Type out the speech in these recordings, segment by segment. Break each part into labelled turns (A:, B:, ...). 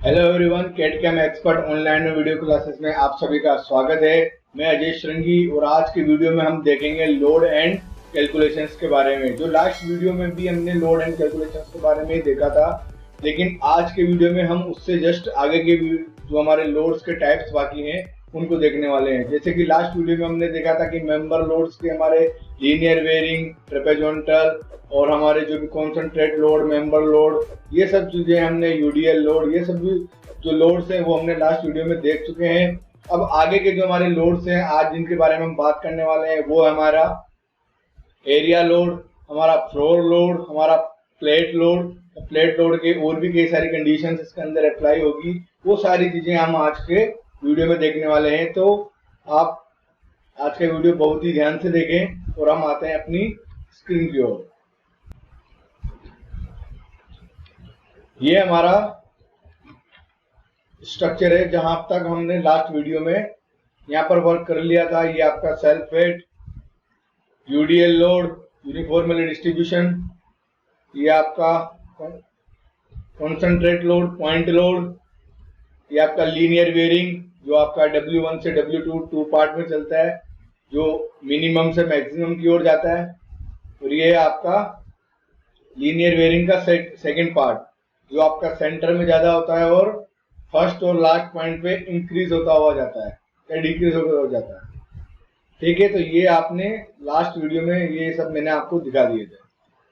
A: Hello everyone, CAD CAM expert online video classes में आप सभी का स्वागत है। मैं अजय श्रृंगी और आज की वीडियो में हम देखेंगे लोड एंड कैलकुलेशंस के बारे में। जो लास्ट वीडियो में भी हमने लोड एंड कैलकुलेशंस के बारे में ही देखा था, लेकिन आज के वीडियो में हम उससे जस्ट आगे के जो हमारे लोड्स के टाइप्स बाकी हैं उनको देखने वाले हैं। जैसे कि लास्ट वीडियो में हमने देखा था कि मेंबर लोड्स के हमारे लीनियर वेरिंग, ट्रेपेजोनटल और हमारे जो भी कॉन्सेंट्रेट लोड, मेंबर लोड, ये सब चीजें हमने, यूडीएल लोड, ये सब जो लोड्स हैं वो हमने लास्ट वीडियो में देख चुके हैं। अब आगे के जो हमारे लोड्स हैं आज जिनके बारे में हम बात करने वाले हैं वो हमारा एरिया लोड, हमारा फ्लोर लोड, हमारा प्लेट लोड। प्लेट लोड के और भी कई सारी कंडीशंस इसके अंदर अप्लाई होगी, वो सारी चीजें हम आज के वीडियो में देखने वाले हैं। तो आप आज का वीडियो बहुत ही ध्यान से देखें और हम आते हैं अपनी स्क्रीन की ओर। ये हमारा स्ट्रक्चर है जहां तक हमने लास्ट वीडियो में यहाँ पर वर्क कर लिया था। ये आपका self weight, UDL load, uniformly distribution, ये आपका कॉन्सेंट्रेट लोड, पॉइंट लोड, ये आपका लीनियर वेरिंग जो आपका W1 से W2 टू पार्ट में चलता है, जो मिनिमम से मैक्सिमम की ओर जाता है। और ये आपका लीनियर वेरिंग का सेकंड पार्ट जो आपका सेंटर में ज्यादा होता है और फर्स्ट और लास्ट पॉइंट पे इंक्रीज होता हुआ जाता है या डिक्रीज होता हुआ जाता है। ठीक है, तो ये आपने लास्ट वीडियो में ये सब मैंने आपको दिखा दिए थे।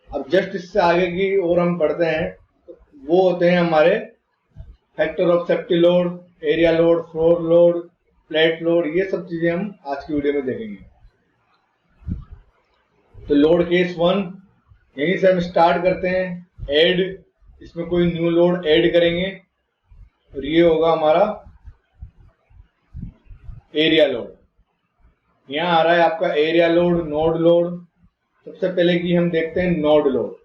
A: अब जस्ट इससे आगे की ओर हम बढ़ते हैं, वो होते हैं हमारे factor of safety load, area load, floor load, plate load, ये सब चीजें हम आज की वीडियो में देखेंगे। तो लोड केस 1 यहीं से हम स्टार्ट करते हैं। ऐड, इसमें कोई न्यू लोड ऐड करेंगे और ये होगा हमारा एरिया लोड। यहाँ आ रहा है आपका एरिया लोड, नोड लोड। सबसे पहले की हम देखते हैं नोड लोड।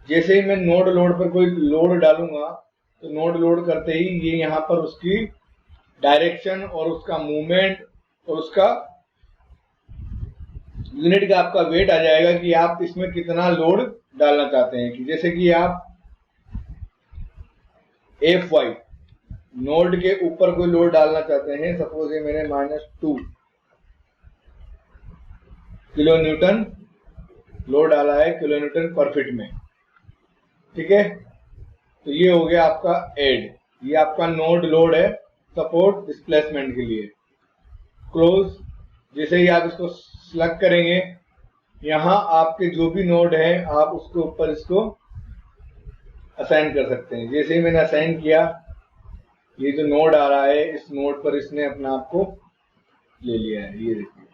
A: जैसे ही मैं नोड लोड पर कोई लोड डालूंगा तो नोड लोड करते ही ये यहाँ पर उसकी डायरेक्शन और उसका मूवमेंट और उसका यूनिट का आपका वेट आ जाएगा कि आप इसमें कितना लोड डालना चाहते हैं। कि जैसे कि आप Fy नोड के ऊपर कोई लोड डालना चाहते हैं, सपोज ये मैंने -2 किलो न्यूटन लोड डाला है किलो न्यूटन पर फीट में। ठीक है, तो ये हो गया आपका ऐड। ये आपका नोड लोड है सपोर्ट डिस्प्लेसमेंट के लिए। क्लोज, जैसे ही आप इसको सेलेक्ट करेंगे, यहाँ आपके जो भी नोड है आप उसके ऊपर इसको असाइन कर सकते हैं। जैसे ही मैंने असाइन किया, ये जो नोड आ रहा है इस नोड पर इसने अपना आप को ले लिया है। ये देखिए,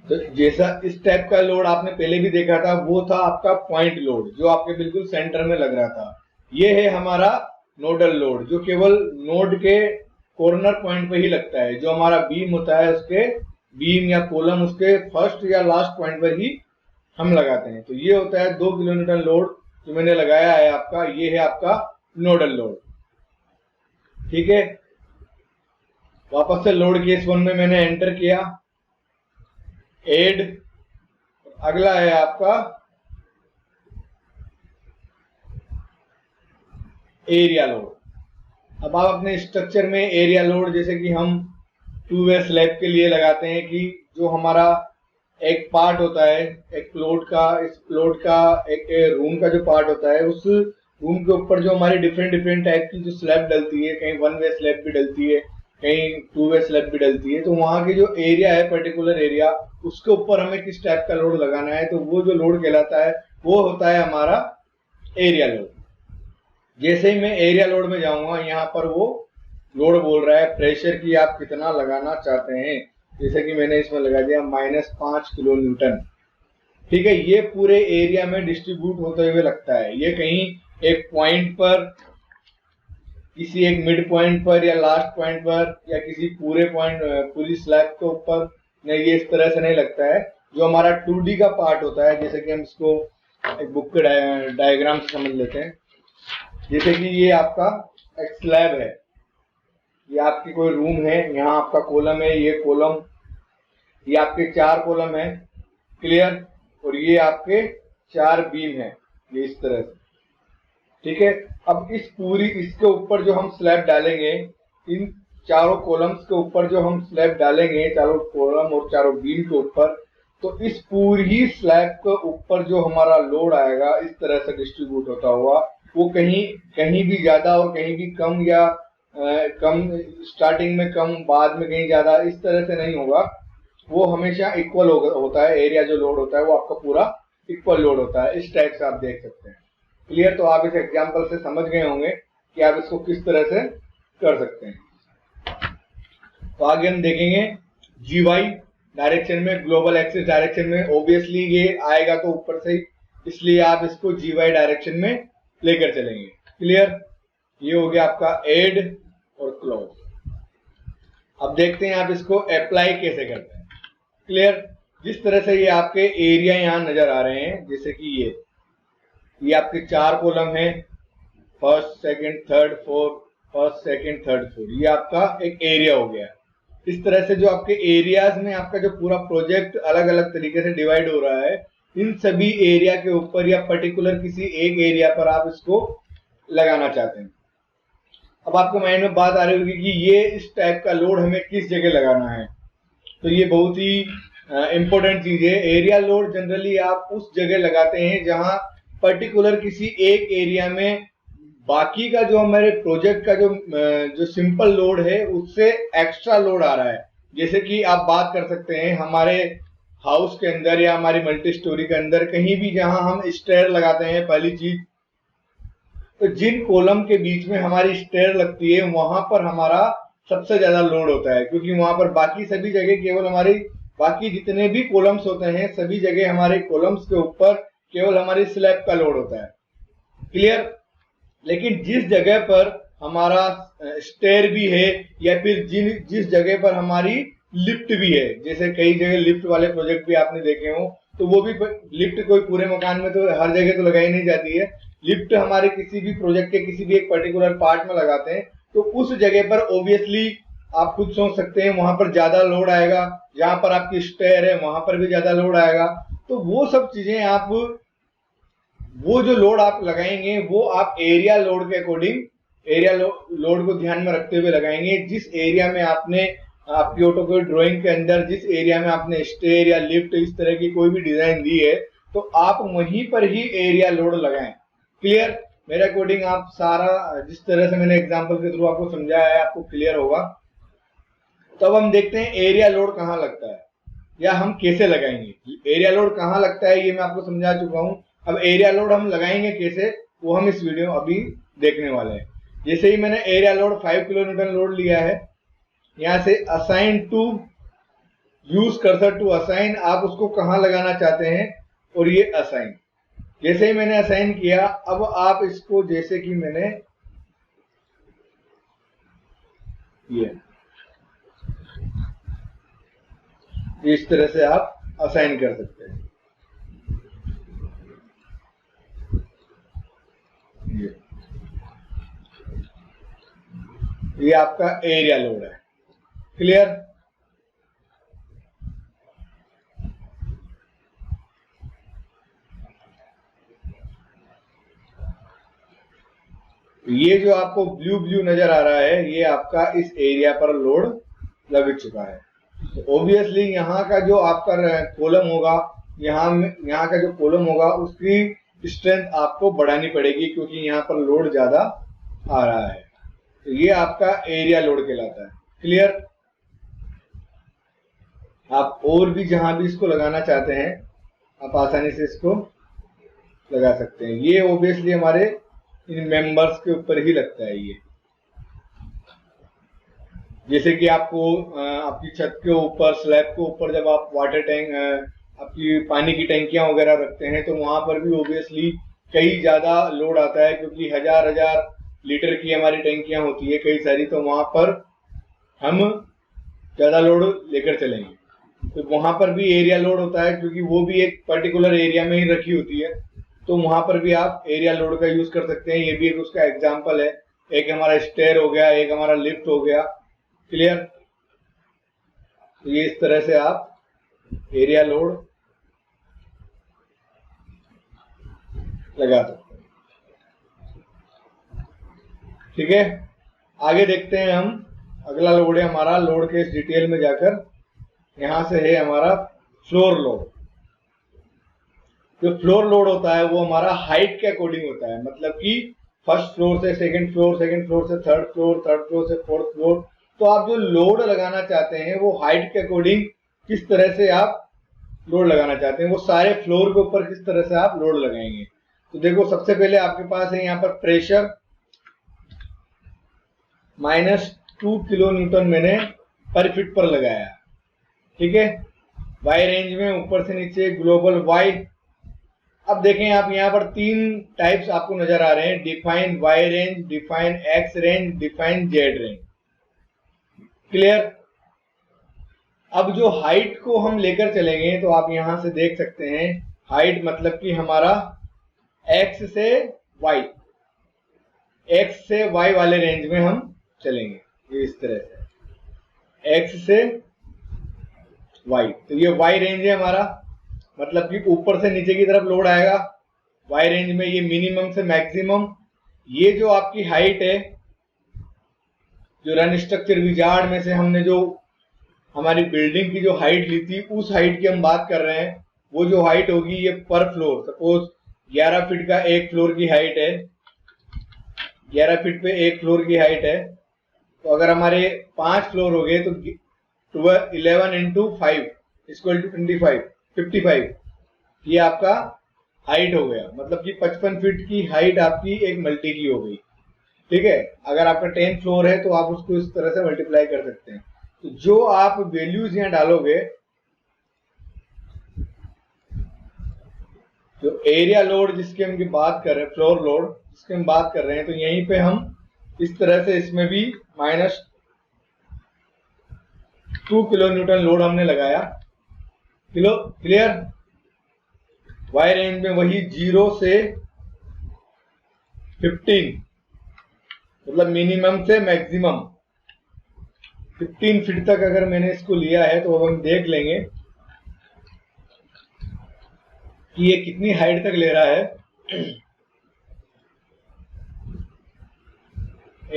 A: तो जैसा इस टाइप का लोड आपने पहले भी देखा था वो था आपका पॉइंट लोड जो आपके बिल्कुल सेंटर में लग रहा था। ये है हमारा नोडल लोड जो केवल नोड के कॉर्नर पॉइंट पे ही लगता है। जो हमारा बीम होता है उसके बीम या कॉलम उसके फर्स्ट या लास्ट पॉइंट पर ही हम लगाते हैं। तो ये होता है 2 किलो न्यूटन लोड जो मैंने लगाया है आपका, ये है आपका नोडल लोड। ठीक है, वापस से लोड केस 1 में मैंने एंटर किया, ऐड। अगला है आपका एरिया लोड। अब आप अपने स्ट्रक्चर में एरिया लोड, जैसे कि हम 2 वे स्लैब के लिए लगाते हैं कि जो हमारा एक पार्ट होता है एक प्लॉट का, इस प्लॉट का एक रूम का जो पार्ट होता है, उस रूम के ऊपर जो हमारी डिफरेंट टाइप की जो स्लैब डलती है, कहीं 1 वे स्लैब भी डलती है, कहीं 2 वे स्लैब भी डलती है, तो वहां के जो एरिया है पर्टिकुलर एरिया, उसके ऊपर हमें किस टाइप का लोड लगाना है, तो वो जो लोड कहलाता है वो होता है हमारा एरिया लोड। जैसे ही मैं एरिया लोड में जाऊंगा, यहाँ पर वो लोड बोल रहा है प्रेशर की आप कितना लगाना चाहते हैं। जैसे कि मैंने इसमें लगा दिया -5 किलो न्यूटन। ठीक है, ये पूरे एरिया में डिस्ट्रीब्यूट होते हुए लगता है। ये कहीं एक पॉइंट पर, किसी एक मिड पॉइंट पर या लास्ट पॉइंट पर या किसी पूरे पॉइंट पूरी स्लैब के ऊपर नहीं, ये इस तरह से नहीं लगता है। जो हमारा 2D का पार्ट होता है, जैसे कि हम इसको एक बुक के डायग्राम से समझ लेते हैं। जैसे कि ये आपका एक स्लैब है, ये आपकी कोई रूम है, यहाँ आपका कॉलम है, ये कॉलम, ये आपके 4 कॉलम है, क्लियर। और ये आपके 4 बीम है, ये इस तरह से। ठीक है। अब इसके ऊपर जो हम स्लैब डालेंगे, इन चारों कॉलम्स के ऊपर जो हम स्लैब डालेंगे, चारों कॉलम और चारों बीम के ऊपर, तो इस पूरी स्लैब के ऊपर जो हमारा लोड आएगा इस तरह से डिस्ट्रीब्यूट होता हुआ, वो कहीं भी ज्यादा और कहीं भी कम, या कम स्टार्टिंग में कम बाद में कहीं ज्यादा, इस तरह से नहीं होगा। वो हमेशा इक्वल होता है। एरिया जो लोड होता है वो आपका पूरा इक्वल लोड होता है। इस टाइप से आप देख सकते हैं। क्लियर? तो आप इस एग्जांपल से समझ गए होंगे कि आप इसको किस तरह से कर सकते हैं। तो आगे हम देखेंगे GY डायरेक्शन में, ग्लोबल एक्सिस डायरेक्शन में। ऑब्वियसली ये आएगा तो ऊपर से ही, इसलिए आप इसको GY डायरेक्शन में लेकर चलेंगे। क्लियर? ये हो गया आपका एड और क्लोज। अब देखते हैं आप इसको अप्लाई कैसे करते हैं। क्लियर? जिस तरह से ये आपके एरिया यहां नजर आ रहे हैं, जैसे कि ये आपके 4 कॉलम हैं, first second third fourth, first second third fourth, ये आपका एक एरिया हो गया। इस तरह से जो आपके एरियाज में आपका जो पूरा प्रोजेक्ट अलग अलग तरीके से डिवाइड हो रहा है, इन सभी एरिया के ऊपर या पर्टिकुलर किसी एक एरिया पर आप इसको लगाना चाहते हैं। अब आपके माइंड में बात आ रही होगी कि ये इस टाइप का लोड हमें किस जगह लगाना है। तो ये बहुत ही इंपॉर्टेंट चीज है। एरिया लोड जनरली आप उस जगह लगाते हैं जहां पर्टिकुलर किसी एक एरिया में बाकी का जो हमारे प्रोजेक्ट का जो सिंपल लोड है उससे एक्स्ट्रा लोड आ रहा है। जैसे कि आप बात कर सकते हैं हमारे हाउस के अंदर या हमारी मल्टी स्टोरी के अंदर कहीं भी जहां हम स्टेयर लगाते हैं, पहली चीज तो जिन कॉलम के बीच में हमारी स्टेयर लगती है वहां पर हमारा सबसे ज्यादा लोड होता है, क्योंकि वहां पर बाकी सभी जगह केवल हमारी बाकी जितने भी कॉलम्स होते हैं सभी जगह हमारे कॉलम्स के ऊपर केवल हमारी स्लैब का लोड होता है। क्लियर? लेकिन जिस जगह पर हमारा स्टेयर भी है या फिर जिस जगह पर हमारी लिफ्ट भी है, जैसे कई जगह लिफ्ट वाले प्रोजेक्ट भी आपने देखे हो, तो वो भी लिफ्ट कोई पूरे मकान में तो हर जगह तो लगाई नहीं जाती है। लिफ्ट हमारे किसी भी प्रोजेक्ट के किसी भी एक पर्टिकुलर पार्ट में लगाते हैं, तो उस जगह पर ऑब्वियसली आप खुद सोच सकते हैं वहां पर ज्यादा लोड आएगा। जहां पर आपकी स्टेयर है वहां पर भी ज्यादा लोड आएगा। तो वो सब चीजें आप वो जो लोड आप लगाएंगे वो आप एरिया लोड के अकॉर्डिंग एरिया लोड को ध्यान में रखते हुए लगाएंगे। जिस एरिया में आपने आपकी ऑटोकैड ड्राइंग के अंदर जिस एरिया में आपने स्टेयर या लिफ्ट इस तरह की कोई भी डिजाइन दी है तो आप वहीं पर ही एरिया लोड लगाएं। क्लियर? मेरे अकॉर्डिंग आप सारा जिस तरह से मैंने एग्जांपल के थ्रू आपको समझाया है आपको क्लियर होगा। तो अब हम देखते हैं एरिया लोड कहाँ लगता है या हम कैसे लगाएंगे। एरिया लोड कहाँ लगता है ये मैं आपको समझा चुका हूं। अब एरिया लोड हम लगाएंगे कैसे वो हम इस वीडियो अभी देखने वाले हैं। जैसे ही मैंने area load 5 kilo newton load लिया है, यहां से assign to use cursor to assign, आप उसको कहां लगाना चाहते हैं और ये असाइन। जैसे ही मैंने असाइन किया, अब आप इसको जैसे कि मैंने ये इस तरह से आप असाइन कर सकते हैं। ये आपका एरिया लोड है। क्लियर? ये जो आपको ब्लू ब्लू नजर आ रहा है ये आपका इस एरिया पर लोड लग चुका है। तो ऑब्वियसली यहाँ का जो आपका कॉलम होगा, यहाँ का जो कॉलम होगा उसकी स्ट्रेंथ आपको बढ़ानी पड़ेगी क्योंकि यहाँ पर लोड ज्यादा आ रहा है। तो ये आपका एरिया लोड कहलाता है। क्लियर? आप और भी जहां भी इसको लगाना चाहते हैं आप आसानी से इसको लगा सकते हैं। ये ऑब्वियसली हमारे इन मेंबर्स के ऊपर ही लगता है। ये जैसे कि आपको आपकी छत के ऊपर स्लैब के ऊपर जब आप वाटर टैंक आपकी पानी की टैंकियां वगैरह रखते हैं तो वहां पर भी ऑब्वियसली कई ज्यादा लोड आता है क्योंकि हजार हजार लीटर की हमारी टैंकियां होती है कई सारी, तो वहां पर हम ज्यादा लोड लेकर चलेंगे। तो वहां पर भी एरिया लोड होता है क्योंकि वो भी एक पर्टिकुलर एरिया में ही रखी होती है, तो वहां पर भी आप एरिया लोड का यूज कर सकते हैं। ये भी एक उसका एग्जाम्पल है। एक हमारा स्टेयर हो गया, एक हमारा लिफ्ट हो गया। क्लियर? तो ये इस तरह से आप एरिया लोड लगा सकते हैं। ठीक है, आगे देखते हैं हम। अगला लोड है हमारा, लोड के इस डिटेल में जाकर यहां से है हमारा फ्लोर लोड। जो फ्लोर लोड होता है वो हमारा हाइट के अकॉर्डिंग होता है, मतलब कि फर्स्ट फ्लोर से सेकंड फ्लोर, सेकंड फ्लोर से थर्ड फ्लोर, थर्ड फ्लोर से फोर्थ फ्लोर। तो आप जो लोड लगाना चाहते हैं वो हाइट के अकॉर्डिंग किस तरह से आप लोड लगाना चाहते हैं, वो सारे फ्लोर के ऊपर किस तरह से आप लोड लगाएंगे। तो देखो, सबसे पहले आपके पास है यहाँ पर प्रेशर -2 किलो न्यूटन मैंने पर फीट पर लगाया, ठीक है। वाई रेंज में ऊपर से नीचे ग्लोबल वाई। अब देखें आप यहाँ पर 3 टाइप्स आपको नजर आ रहे हैं, define why range, define x range, define Z range. Clear. अब जो हाइट को हम लेकर चलेंगे तो आप यहां से देख सकते हैं, हाइट मतलब कि हमारा एक्स से वाई, एक्स से वाई वाले रेंज में हम चलेंगे, ये इस तरह से एक्स से वाई। तो ये वाई रेंज है हमारा, मतलब कि ऊपर से नीचे की तरफ लोड आएगा वाई रेंज में, ये मिनिमम से मैक्सिमम। ये जो आपकी हाइट है, जो रन स्ट्रक्चर विजार्ड में से हमने जो हमारी बिल्डिंग की जो हाइट ली थी, उस हाइट की हम बात कर रहे हैं। वो जो हाइट होगी ये पर फ्लोर, सपोज 11 फीट का एक फ्लोर की हाइट है, 11 फीट पे एक फ्लोर की हाइट है। तो अगर हमारे 5 फ्लोर हो गए तो 11 इंटू 5 इक्वल टू 55, ये आपका हाइट हो गया, मतलब कि 55 फीट की हाइट आपकी एक मल्टी की हो गई, ठीक है। अगर आपका 10 फ्लोर है तो आप उसको इस तरह से मल्टीप्लाई कर सकते हैं। तो जो आप वैल्यूज यहां डालोगे, जो एरिया लोड जिसकी हम बात कर रहे हैं, फ्लोर लोड जिसकी हम बात कर रहे हैं, तो यहीं पे हम इस तरह से इसमें भी -2 किलो न्यूटन लोड हमने लगाया। क्लियर। वाई रेंज में वही 0 से 15, मतलब मिनिमम से मैक्सिमम 15 फीट तक अगर मैंने इसको लिया है, तो अब हम देख लेंगे कि ये कितनी हाइट तक ले रहा है।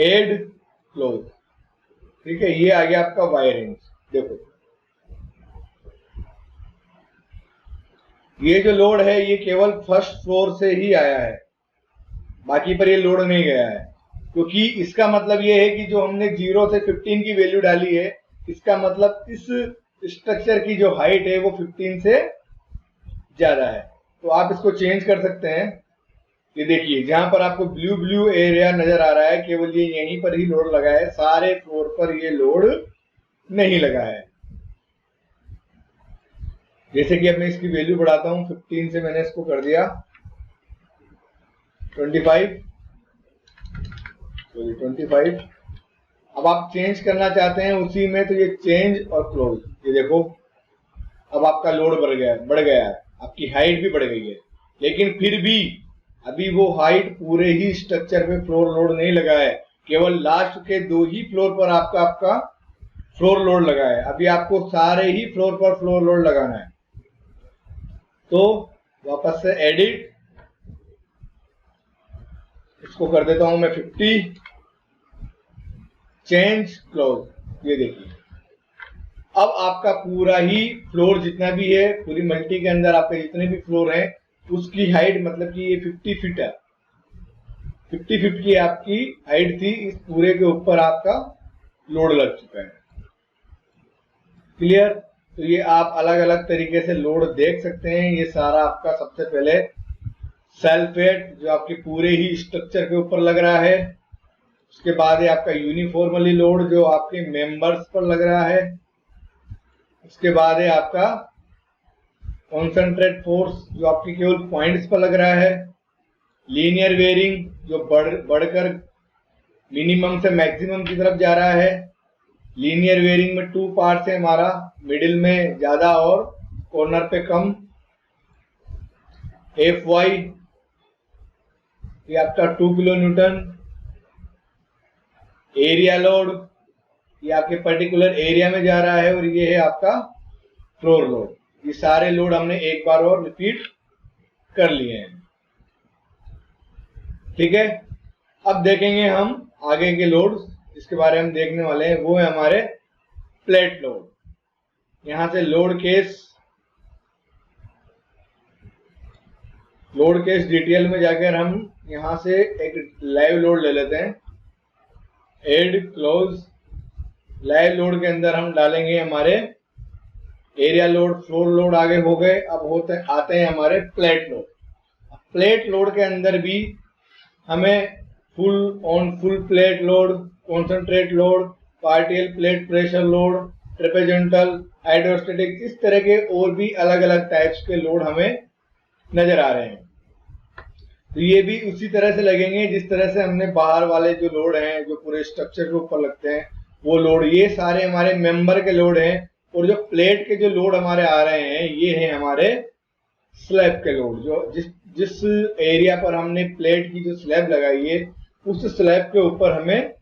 A: एड क्लोज, ठीक है, ये आ गया आपका वाई रेंज। देखो, ये जो लोड है ये केवल फर्स्ट फ्लोर से ही आया है, बाकी पर ये लोड नहीं गया है, क्योंकि इसका मतलब ये है कि जो हमने 0 से 15 की वैल्यू डाली है, इसका मतलब इस स्ट्रक्चर की जो हाइट है वो 15 से ज्यादा है। तो आप इसको चेंज कर सकते हैं। ये देखिए, जहां पर आपको ब्लू एरिया नजर आ रहा है, केवल ये यहीं पर ही लोड लगा है, सारे फ्लोर पर ये लोड नहीं लगा है। जैसे कि अब मैं इसकी वैल्यू बढ़ाता हूं, 15 से मैंने इसको कर दिया 25। अब आप चेंज करना चाहते हैं उसी में, तो ये चेंज और क्लोज, ये देखो अब आपका लोड बढ़ गया है, आपकी हाइट भी बढ़ गई है। लेकिन फिर भी अभी वो हाइट पूरे ही स्ट्रक्चर पे फ्लोर लोड नहीं लगा है, केवल लास्ट के 2 ही फ्लोर पर आपका फ्लोर लोड लगा है। अभी आपको सारे ही फ्लोर पर फ्लोर लोड लगाना है। तो वापस से एडिट, इसको कर देता हूं मैं 50, चेंज, क्लोज। ये देखिए, अब आपका पूरा ही फ्लोर जितना भी है, पूरी मल्टी के अंदर आपके जितने भी फ्लोर हैं, उसकी हाइट मतलब कि ये 50 फीट है, 50 फीट की आपकी हाइट थी, इस पूरे के ऊपर आपका लोड लग चुका है। क्लियर। तो ये आप अलग अलग तरीके से लोड देख सकते हैं। ये सारा आपका सबसे पहले सेल्फ वेट जो आपके पूरे ही स्ट्रक्चर के ऊपर लग रहा है, उसके बाद है आपका यूनिफॉर्मली लोड जो आपके मेंबर्स पर लग रहा है, उसके बाद है आपका कॉन्सेंट्रेट फोर्स जो आपके केवल पॉइंट्स पर लग रहा है, लीनियर वेयरिंग जो बढ़कर मिनिमम से मैक्सिमम की तरफ जा रहा है। लीनियर वेयरिंग में 2 पार्ट्स है हमारा, मिडिल में ज्यादा और कॉर्नर पे कम। Fy ये आपका 2 किलो न्यूटन। एरिया लोड ये आपके पर्टिकुलर एरिया में जा रहा है, और ये है आपका फ्लोर लोड। ये सारे लोड हमने एक बार और रिपीट कर लिए हैं, ठीक है। अब देखेंगे हम आगे के लोड जिसके बारे में हम देखने वाले हैं वो है हमारे प्लेट लोड। यहां से लोड केस डिटेल में जाकर हम यहां से एक लाइव लोड ले लेते हैं। एड क्लोज लाइव लोड के अंदर हम डालेंगे हमारे एरिया लोड, फ्लोर लोड आगे हो गए। अब आते हैं हमारे प्लेट लोड। प्लेट लोड के अंदर भी हमें full plate load, concentrate load, partial plate pressure load, trapezoidal, hydrostatic, इस तरह के और भी अलग अलग टाइप्स के लोड हमें नजर आ रहे हैं। तो ये भी उसी तरह से लगेंगे जिस तरह से हमने बाहर वाले जो लोड हैं जो पूरे स्ट्रक्चर के ऊपर लगते हैं वो लोड, ये सारे हमारे मेंबर के लोड हैं। और जो प्लेट के जो लोड हमारे आ रहे हैं ये हैं हमारे स्लैब के लोड। जो जिस एरिया पर हमने प्लेट की जो स्लैब लगाई है उस स्लैब के ऊपर हमें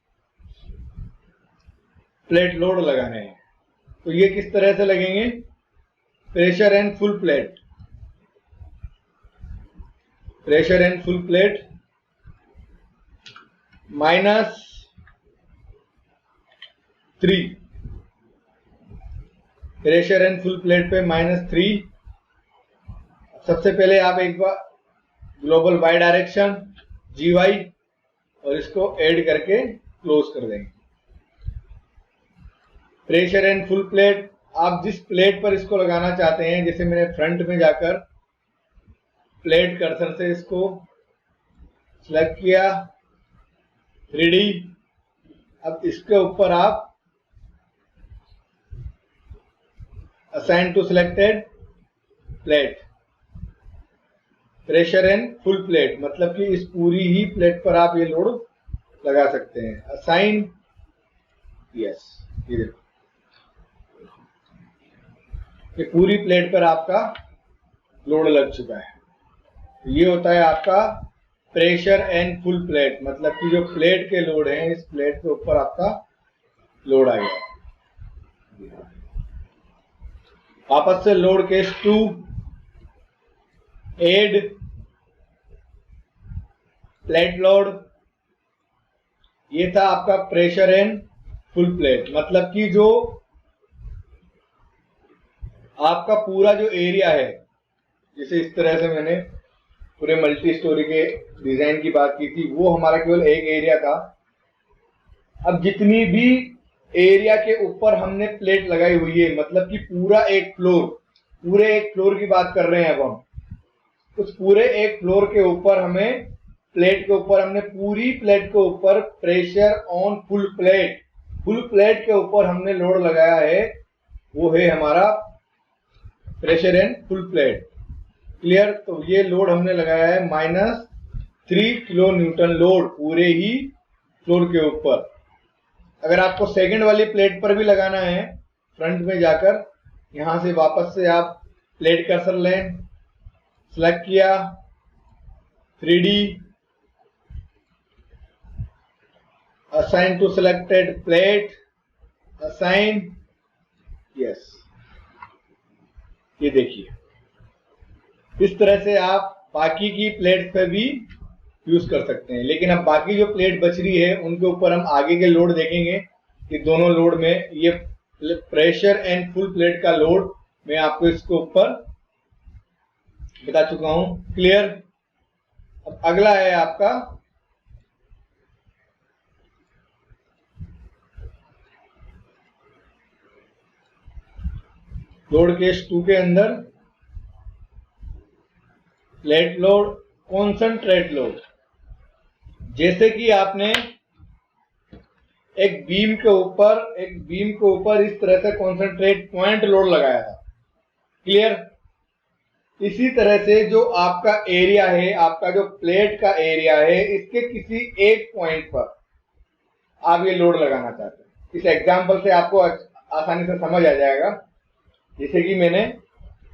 A: प्लेट लोड लगाने हैं। तो ये किस तरह से लगेंगे? Pressure and full plate, pressure and full plate -3, pressure and full plate पे -3। सबसे पहले आप एक बार ग्लोबल वाई डायरेक्शन GY और इसको ऐड करके क्लोज कर देंगे। प्रेशर एंड फुल प्लेट, आप जिस प्लेट पर इसको लगाना चाहते हैं, जैसे मैंने फ्रंट में जाकर प्लेट कर्सर से इसको सिलेक्ट किया 3D। अब इसके ऊपर आप assign to selected plate, pressure and full plate, मतलब कि इस पूरी ही प्लेट पर आप ये लोड लगा सकते हैं। असाइन, यस, ये देखो ये पूरी प्लेट पर आपका लोड लग चुका है। ये होता है आपका प्रेशर एंड फुल प्लेट, मतलब कि जो प्लेट के लोड हैं इस प्लेट के ऊपर आपका लोड आ गया। वापस से load case 2, add plate load. ये था आपका प्रेशर एंड फुल प्लेट, मतलब कि जो आपका पूरा जो एरिया है, जैसे इस तरह से मैंने पूरे मल्टी स्टोरी के डिजाइन की बात की थी, वो हमारा केवल एक एरिया था। अब जितनी भी एरिया के ऊपर हमने प्लेट लगाई हुई है, मतलब कि पूरे एक फ्लोर की बात कर रहे हैं अब हम, उस पूरे एक फ्लोर के ऊपर हमें प्लेट के ऊपर हमने पूरी प्लेट के ऊपर प्रेशर ऑन फुल प्लेट के ऊपर हमने लोड लगाया है, वो है हमारा pressure and full plate. Clear? तो ये लोड हमने लगाया है -3 किलो न्यूटन लोड पूरे ही फ्लोर के ऊपर। अगर आपको सेकंड वाली प्लेट पर भी लगाना है, फ्रंट में जाकर यहां से वापस से आप प्लेट कर्सर लें, सिलेक्ट किया 3D, assign to selected plate, assign, yes. ये देखिए इस तरह से आप बाकी की प्लेट पे भी यूज कर सकते हैं। लेकिन अब बाकी जो प्लेट बच रही है उनके ऊपर हम आगे के लोड देखेंगे कि दोनों लोड में ये प्रेशर एंड फुल प्लेट का लोड मैं आपको इसके ऊपर बता चुका हूं। क्लियर? अब अगला है आपका लोड केस 2 के अंदर प्लेट लोड, कॉन्सेंट्रेट लोड। जैसे कि आपने एक बीम के ऊपर इस तरह से कॉन्सेंट्रेट पॉइंट लोड लगाया था। क्लियर? इसी तरह से जो आपका एरिया है, आपका जो प्लेट का एरिया है, इसके किसी एक पॉइंट पर आप ये लोड लगाना चाहते हैं। इस एग्जांपल से आपको आसानी से समझ आ जाएगा। जैसे कि मैंने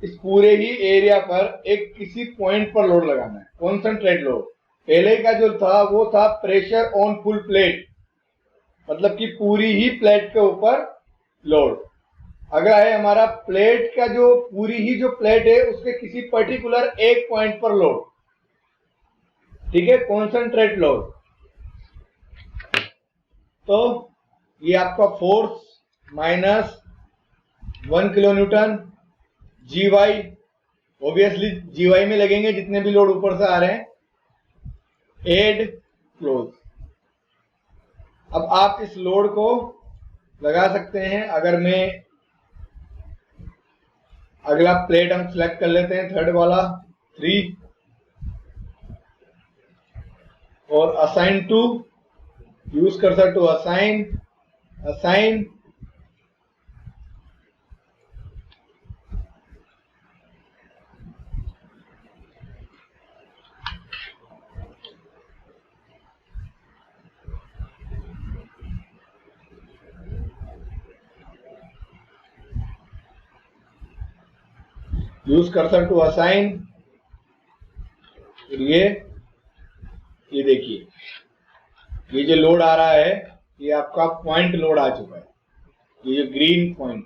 A: इस पूरे ही एरिया पर एक किसी पॉइंट पर लोड लगाना है, कॉन्सेंट्रेट लोड। पहले का जो था वो था प्रेशर ऑन फुल प्लेट, मतलब कि पूरी ही प्लेट के ऊपर लोड। अगला है हमारा प्लेट का जो पूरी ही जो प्लेट है उसके किसी पर्टिकुलर एक पॉइंट पर लोड। ठीक है, कॉन्सेंट्रेट लोड। तो ये आपका फोर्स माइनस 1 किलो न्यूटन जी वाई, ऑब्वियसली जी वाई में लगेंगे जितने भी लोड ऊपर से आ रहे हैं, एड क्लोज। अब आप इस लोड को लगा सकते हैं। अगर मैं अगला प्लेट हम सिलेक्ट कर लेते हैं, थर्ड वाला 3, और assign to, use cursor to assign, assign, use cursor to assign. ये देखिए, ये जो लोड आ रहा है ये आपका पॉइंट लोड आ चुका है। ये जो ग्रीन पॉइंट,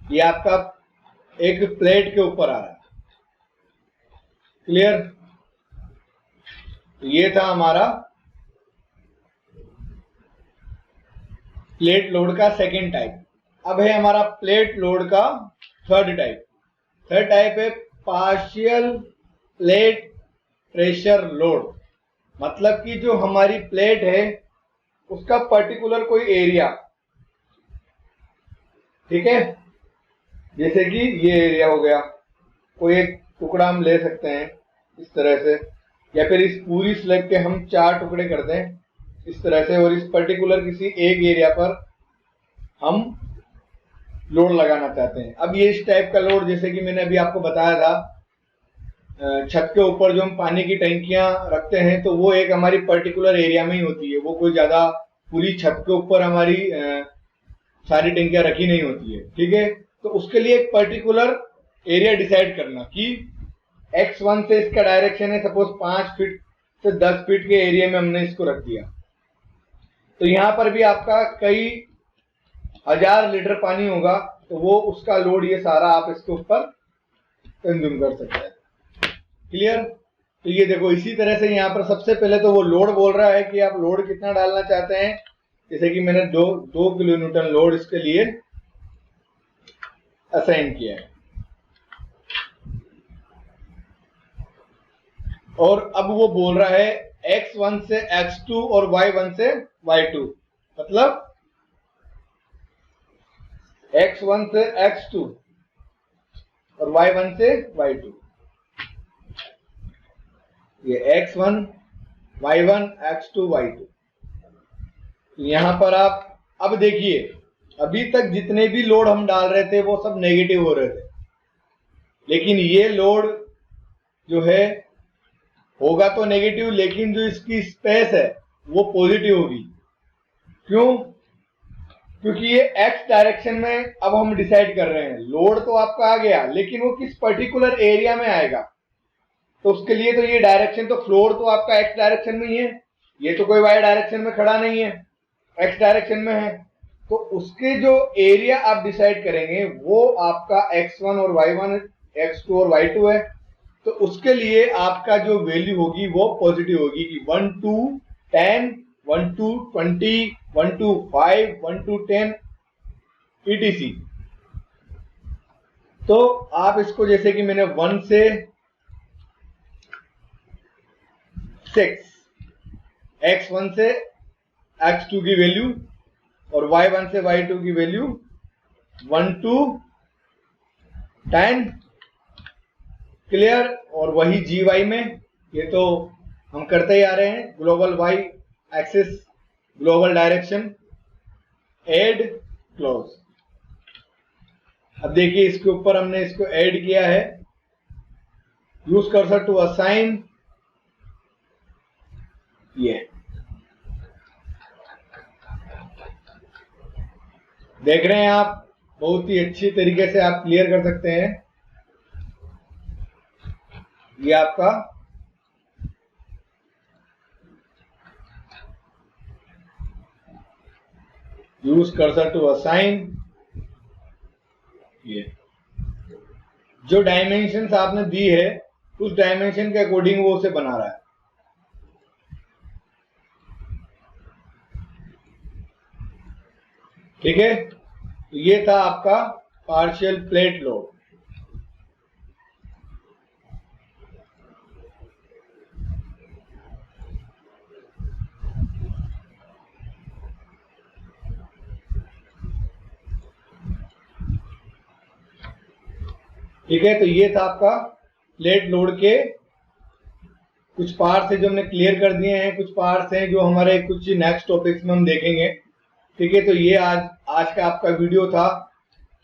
A: ये आपका एक प्लेट के ऊपर आ रहा है। क्लियर? ये था हमारा प्लेट लोड का सेकेंड टाइप। अब है हमारा प्लेट लोड का थर्ड टाइप। थर्ड टाइप है पार्शियल प्लेट प्रेशर लोड। मतलब कि जो हमारी प्लेट है उसका पर्टिकुलर कोई एरिया, ठीक है, जैसे कि ये एरिया हो गया, कोई एक टुकड़ा हम ले सकते हैं इस तरह से, या फिर इस पूरी स्लैब के हम 4 टुकड़े कर दें इस तरह से, और इस पर्टिकुलर किसी एक एरिया पर हम लोड लगाना चाहते हैं। अब ये इस टाइप का लोड, जैसे कि मैंने अभी आपको बताया था, छत के ऊपर जो हम पानी की टंकियां रखते हैं तो वो एक हमारी पर्टिकुलर एरिया में ही होती है, वो कोई ज्यादा पूरी छत के ऊपर हमारी सारी टंकियां रखी नहीं होती है, ठीक है। तो उसके लिए एक पर्टिकुलर एरिया डिसाइड करना कि x1 से इसका डायरेक्शन है सपोज 5 फीट से 10 फीट के एरिया में हमने इसको रख दिया, तो यहाँ पर भी आपका कई 1000 लीटर पानी होगा, तो वो उसका लोड ये सारा आप इसके ऊपर कंज्यूम कर सकते हैं। क्लियर? तो ये देखो, इसी तरह से यहाँ पर सबसे पहले तो वो लोड बोल रहा है कि आप लोड कितना डालना चाहते हैं। जैसे कि मैंने 2 किलो न्यूटन लोड इसके लिए असाइन किया है, और अब वो बोल रहा है x1 से x2 और y1 से y2, मतलब x1 से x2 और y1 से y2। ये x1 y1 x2 y2। यहां पर आप अब देखिए, अभी तक जितने भी लोड हम डाल रहे थे वो सब नेगेटिव हो रहे थे, लेकिन ये लोड जो है होगा तो नेगेटिव, लेकिन जो इसकी स्पेस है वो पॉजिटिव होगी। क्यों? क्योंकि ये x डायरेक्शन में अब हम डिसाइड कर रहे हैं। लोड तो आपका आ गया, लेकिन वो किस पर्टिकुलर एरिया में आएगा, तो उसके लिए तो ये डायरेक्शन, तो फ्लोर तो आपका x डायरेक्शन में ही है, ये तो कोई y डायरेक्शन में खड़ा नहीं है, x डायरेक्शन में है। तो उसके जो एरिया आप डिसाइड करेंगे वो आपका x1 और y1, x2 और y2 है। तो उसके लिए आपका जो वैल्यू होगी वो पॉजिटिव होगी कि 1 to 10, 1 to 20, 1 to 5, 1 to 10 etc। तो आप इसको, जैसे कि मैंने 1 से 6, x1 से x2 की वैल्यू और y1 से y2 की वैल्यू 1 to 10। क्लियर? और वही GY में, ये तो हम करते ही आ रहे हैं, global y axis, global direction, add close. अब देखिए, इसके ऊपर हमने इसको ऐड किया है, यूज कर्सर टू असाइन। ये देख रहे हैं आप, बहुत ही अच्छी तरीके से आप क्लियर कर सकते हैं। ये आपका यूज कर्सर टू असाइन। ये जो डायमेंशंस आपने दी है उस डायमेंशन के अकॉर्डिंग वो उसे बना रहा है। ठीक है, तो ये था आपका पार्शियल प्लेट लोड। ठीक है, तो ये था आपका प्लेट लोड के कुछ पार्ट्स है जो हमने क्लियर कर दिए हैं, कुछ पार्ट्स हैं जो हमारे कुछ नेक्स्ट टॉपिक्स में हम देखेंगे। ठीक है, तो ये आज का आपका वीडियो था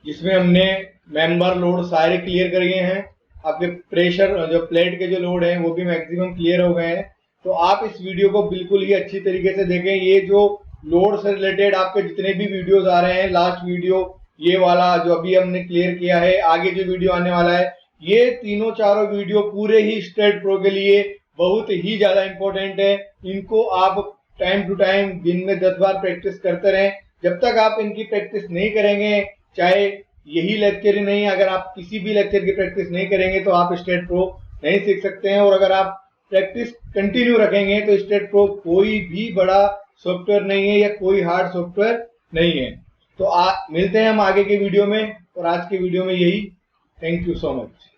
A: जिसमें हमने मेंबर लोड सारे क्लियर कर गए हैं। आपके प्रेशर जो प्लेट के जो लोड हैं वो भी मैक्सिमम क्लियर हो गए हैं। तो आप इस वीडियो को बिल्कुल ही अच्छी तरीके से देखें। ये जो लोड से रिलेटेड आपके जितने भी वीडियोस आ रहे हैं, लास्ट वीडियो ये वाला जो अभी हमने क्लियर किया है, आगे जो वीडियो आने वाला है, ये तीनों चारों वीडियो पूरे ही स्ट्रेट प्रो के लिए बहुत ही ज्यादा इंपॉर्टेंट है। इनको आप टाइम टू टाइम दिन में 10 बार प्रैक्टिस करते रहें। जब तक आप इनकी प्रैक्टिस नहीं करेंगे, चाहे यही लेक्चर ही नहीं, अगर आप किसी भी लेक्चर की प्रैक्टिस नहीं करेंगे तो आप स्ट्रेट प्रो नहीं सीख सकते हैं। और अगर आप प्रैक्टिस कंटिन्यू रखेंगे तो स्ट्रेट प्रो कोई भी बड़ा सॉफ्टवेयर नहीं है या कोई हार्ड सॉफ्टवेयर नहीं है। तो मिलते हैं हम आगे के वीडियो में, और आज के वीडियो में यही। Thank you so much.